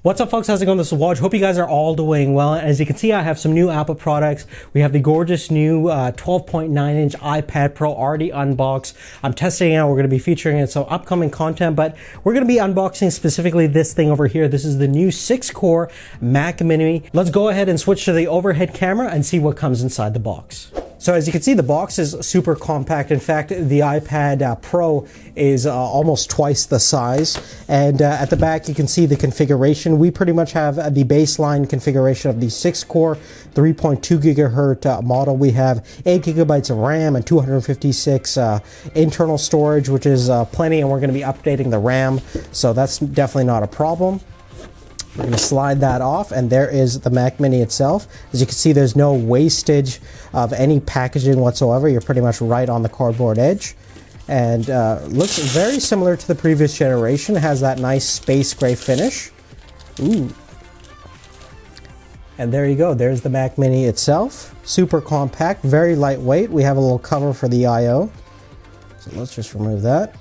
What's up, folks? How's it going? This is Waj. Hope you guys are all doing well. As you can see, I have some new Apple products. We have the gorgeous new 12.9-inch iPad Pro already unboxed. I'm testing it out. We're going to be featuring it in some upcoming content, but we're going to be unboxing specifically this thing over here. This is the new 6-core Mac Mini. Let's go ahead and switch to the overhead camera and see what comes inside the box. So as you can see, the box is super compact. In fact, the iPad Pro is almost twice the size. And at the back, you can see the configuration. We pretty much have the baseline configuration of the 6-core, 3.2 gigahertz model. We have 8 gigabytes of RAM and 256 internal storage, which is plenty, and we're going to be updating the RAM. So that's definitely not a problem. We're going to slide that off, and there is the Mac Mini itself. As you can see, there's no wastage of any packaging whatsoever. You're pretty much right on the cardboard edge. And looks very similar to the previous generation. It has that nice space gray finish. Ooh. And there you go. There's the Mac Mini itself. Super compact, very lightweight. We have a little cover for the I/O. So let's just remove that.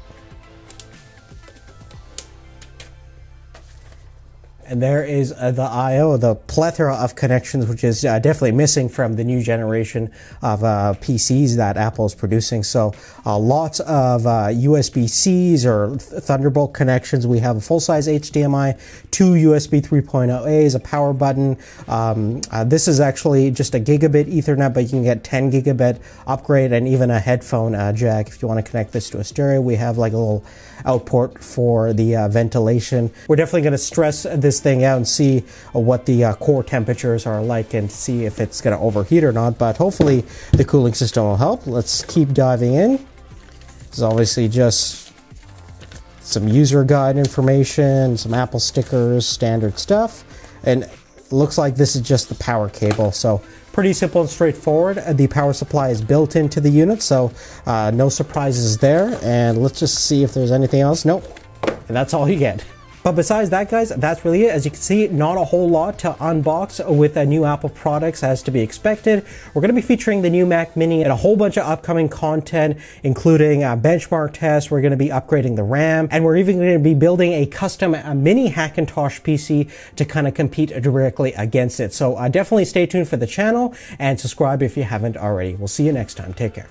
And there is the I/O, the plethora of connections, which is definitely missing from the new generation of PCs that Apple is producing. So lots of USB-Cs or Thunderbolt connections. We have a full-size HDMI, 2 USB 3.0As, a power button. This is actually just a gigabit Ethernet, but you can get 10 gigabit upgrade and even a headphone jack if you want to connect this to a stereo. We have like a little out port for the ventilation. We're definitely going to stress this thing out and see what the core temperatures are like and see if it's going to overheat or not, but hopefully the cooling system will help. Let's keep diving in. This is obviously just some user guide information, some Apple stickers, standard stuff, and looks like this is just the power cable. So pretty simple and straightforward. The power supply is built into the unit, so no surprises there. And let's just see if there's anything else. Nope. And that's all you get. But besides that, guys, that's really it. As you can see, not a whole lot to unbox with new Apple products, as to be expected. We're going to be featuring the new Mac Mini and a whole bunch of upcoming content, including benchmark tests. We're going to be upgrading the RAM, and we're even going to be building a custom mini Hackintosh PC to kind of compete directly against it. So definitely stay tuned for the channel and subscribe if you haven't already. We'll see you next time. Take care.